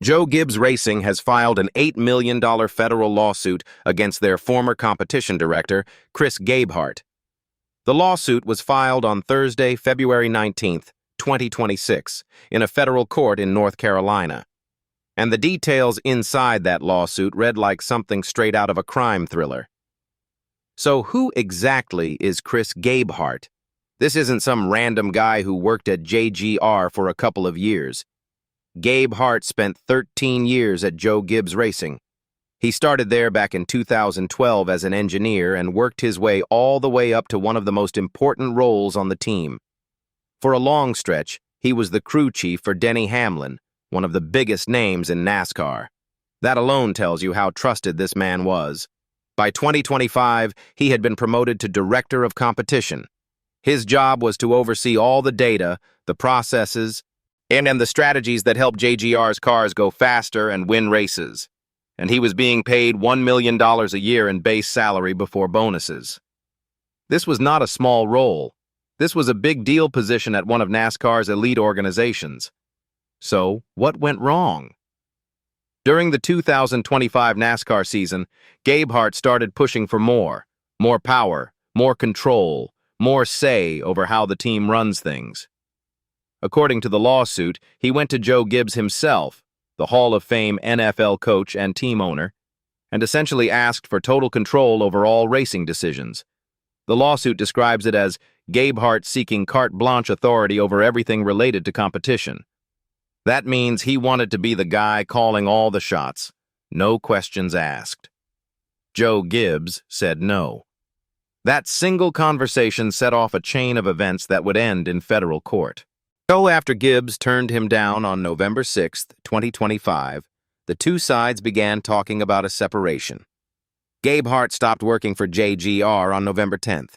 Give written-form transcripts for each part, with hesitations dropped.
Joe Gibbs Racing has filed an $8 million federal lawsuit against their former competition director, Chris Gabehart. The lawsuit was filed on Thursday, February 19, 2026, in a federal court in North Carolina. And the details inside that lawsuit read like something straight out of a crime thriller. So who exactly is Chris Gabehart? This isn't some random guy who worked at JGR for a couple of years. Gabehart spent 13 years at Joe Gibbs Racing. He started there back in 2012 as an engineer and worked his way all the way up to one of the most important roles on the team. For a long stretch, he was the crew chief for Denny Hamlin, one of the biggest names in NASCAR. That alone tells you how trusted this man was. By 2025, he had been promoted to Director of Competition. His job was to oversee all the data, the processes, and the strategies that help JGR's cars go faster and win races. And he was being paid $1 million a year in base salary before bonuses. This was not a small role. This was a big deal position at one of NASCAR's elite organizations. So, what went wrong? During the 2025 NASCAR season, Gabehart started pushing for more power, more control, more say over how the team runs things. According to the lawsuit, he went to Joe Gibbs himself, the Hall of Fame NFL coach and team owner, and essentially asked for total control over all racing decisions. The lawsuit describes it as Gabehart seeking carte blanche authority over everything related to competition. That means he wanted to be the guy calling all the shots, no questions asked. Joe Gibbs said no. That single conversation set off a chain of events that would end in federal court. So after Gibbs turned him down on November 6, 2025, the two sides began talking about a separation. Gabehart stopped working for JGR on November 10th.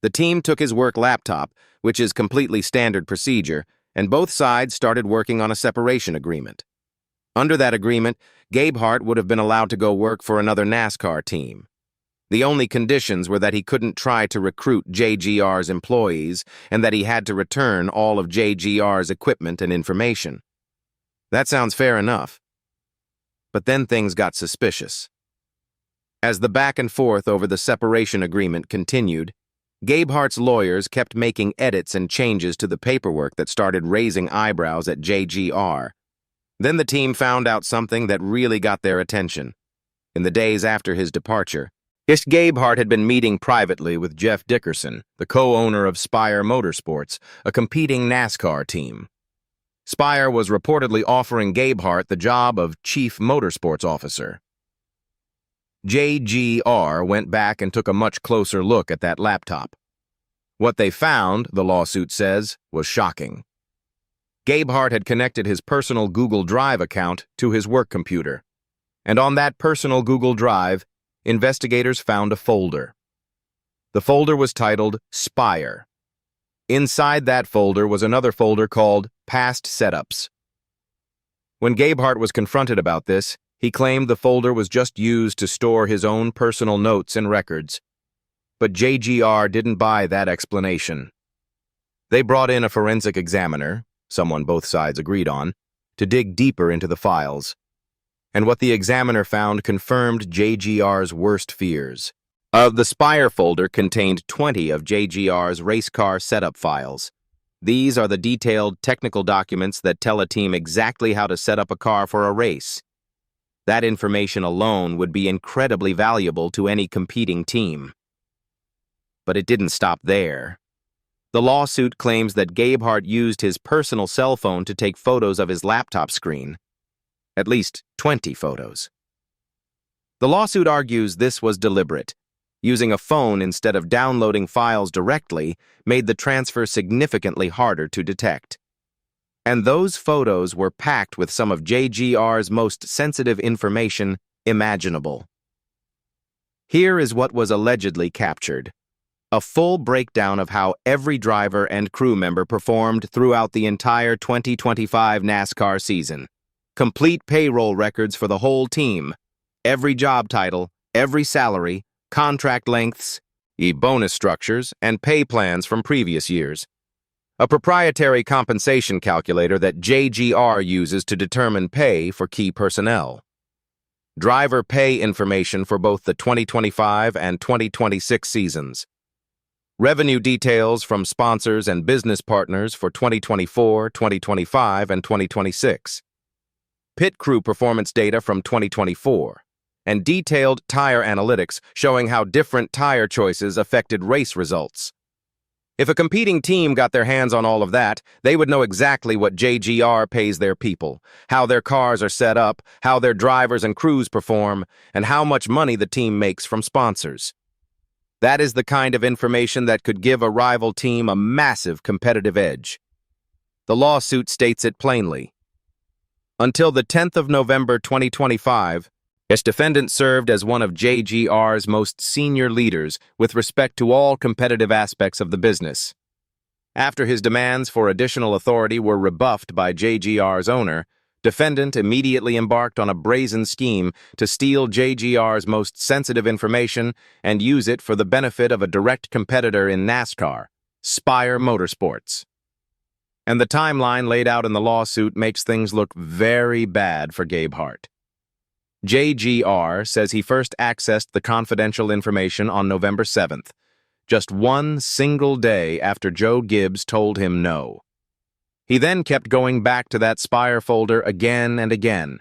The team took his work laptop, which is completely standard procedure, and both sides started working on a separation agreement. Under that agreement, Gabehart would have been allowed to go work for another NASCAR team. The only conditions were that he couldn't try to recruit JGR's employees and that he had to return all of JGR's equipment and information. That sounds fair enough. But then things got suspicious. As the back and forth over the separation agreement continued, Gabehart's lawyers kept making edits and changes to the paperwork that started raising eyebrows at JGR. Then the team found out something that really got their attention. In the days after his departure, Gabehart had been meeting privately with Jeff Dickerson, the co-owner of Spire Motorsports, a competing NASCAR team. Spire was reportedly offering Gabehart the job of Chief Motorsports Officer. JGR went back and took a much closer look at that laptop. What they found, the lawsuit says, was shocking. Gabehart had connected his personal Google Drive account to his work computer, and on that personal Google Drive, investigators found a folder. The folder was titled Spire. Inside that folder was another folder called Past Setups. When Gabehart was confronted about this, he claimed the folder was just used to store his own personal notes and records. But JGR didn't buy that explanation. They brought in a forensic examiner, someone both sides agreed on, to dig deeper into the files. And what the examiner found confirmed JGR's worst fears. The Spire folder contained 20 of JGR's race car setup files. These are the detailed technical documents that tell a team exactly how to set up a car for a race. That information alone would be incredibly valuable to any competing team. But it didn't stop there. The lawsuit claims that Gabehart used his personal cell phone to take photos of his laptop screen. At least 20 photos. The lawsuit argues this was deliberate. Using a phone instead of downloading files directly made the transfer significantly harder to detect. And those photos were packed with some of JGR's most sensitive information imaginable. Here is what was allegedly captured. A full breakdown of how every driver and crew member performed throughout the entire 2025 NASCAR season. Complete payroll records for the whole team, every job title, every salary, contract lengths, bonus structures, and pay plans from previous years. a proprietary compensation calculator that JGR uses to determine pay for key personnel. Driver pay information for both the 2025 and 2026 seasons. Revenue details from sponsors and business partners for 2024, 2025, and 2026. Pit crew performance data from 2024. And detailed tire analytics showing how different tire choices affected race results. If a competing team got their hands on all of that, they would know exactly what JGR pays their people, how their cars are set up, how their drivers and crews perform, and how much money the team makes from sponsors. That is the kind of information that could give a rival team a massive competitive edge. The lawsuit states it plainly. Until the 10th of November 2025, this defendant served as one of JGR's most senior leaders with respect to all competitive aspects of the business. After his demands for additional authority were rebuffed by JGR's owner, defendant immediately embarked on a brazen scheme to steal JGR's most sensitive information and use it for the benefit of a direct competitor in NASCAR, Spire Motorsports. And the timeline laid out in the lawsuit makes things look very bad for Gabehart. JGR says he first accessed the confidential information on November 7th, just one single day after Joe Gibbs told him no. He then kept going back to that Spire folder again and again.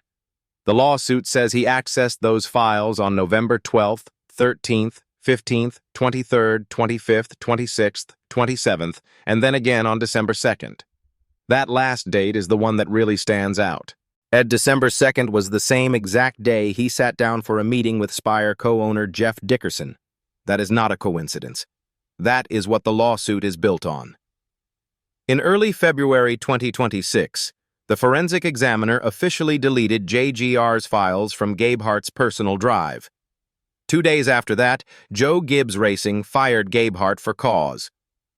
The lawsuit says he accessed those files on November 12th, 13th, 15th, 23rd, 25th, 26th, 27th, and then again on December 2nd. That last date is the one that really stands out. December 2nd was the same exact day he sat down for a meeting with Spire co-owner Jeff Dickerson. That is not a coincidence. That is what the lawsuit is built on. In early February 2026, the forensic examiner officially deleted JGR's files from Gabehart's personal drive. 2 days after that, Joe Gibbs Racing fired Gabehart for cause.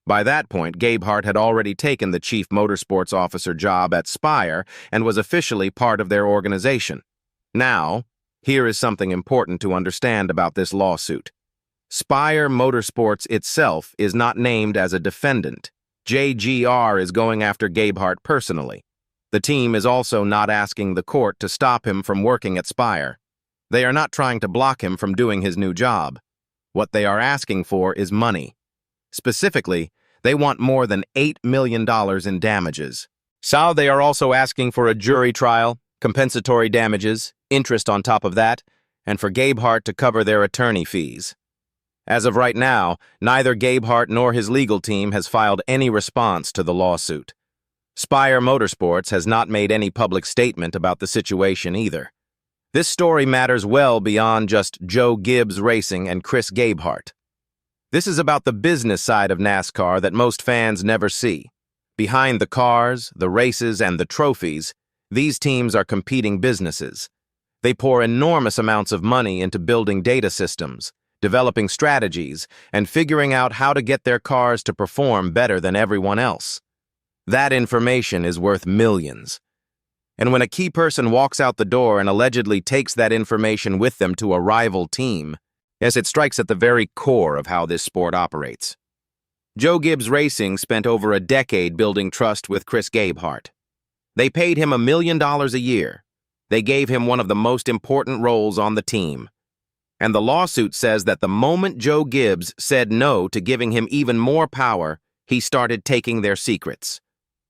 By that point, Gabehart had already taken the chief motorsports officer job at Spire and was officially part of their organization. Now, here is something important to understand about this lawsuit. Spire Motorsports itself is not named as a defendant. JGR is going after Gabehart personally. The team is also not asking the court to stop him from working at Spire. They are not trying to block him from doing his new job. What they are asking for is money. Specifically, they want more than $8 million in damages. So they are also asking for a jury trial, compensatory damages, interest on top of that, and for Gabehart to cover their attorney fees. As of right now, neither Gabehart nor his legal team has filed any response to the lawsuit. Spire Motorsports has not made any public statement about the situation either. This story matters well beyond just Joe Gibbs Racing and Chris Gabehart. This is about the business side of NASCAR that most fans never see. Behind the cars, the races, and the trophies, these teams are competing businesses. They pour enormous amounts of money into building data systems, developing strategies, and figuring out how to get their cars to perform better than everyone else. That information is worth millions. And when a key person walks out the door and allegedly takes that information with them to a rival team, yes, it strikes at the very core of how this sport operates. Joe Gibbs Racing spent over a decade building trust with Chris Gabehart. They paid him $1 million a year. They gave him one of the most important roles on the team. And the lawsuit says that the moment Joe Gibbs said no to giving him even more power, he started taking their secrets.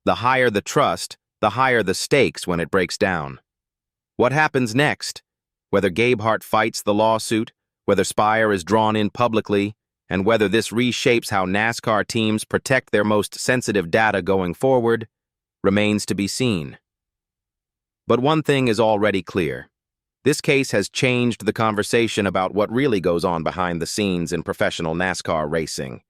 The higher the trust, the higher the stakes when it breaks down. What happens next? Whether Gabehart fights the lawsuit, whether Spire is drawn in publicly, and whether this reshapes how NASCAR teams protect their most sensitive data going forward, remains to be seen. But one thing is already clear. This case has changed the conversation about what really goes on behind the scenes in professional NASCAR racing.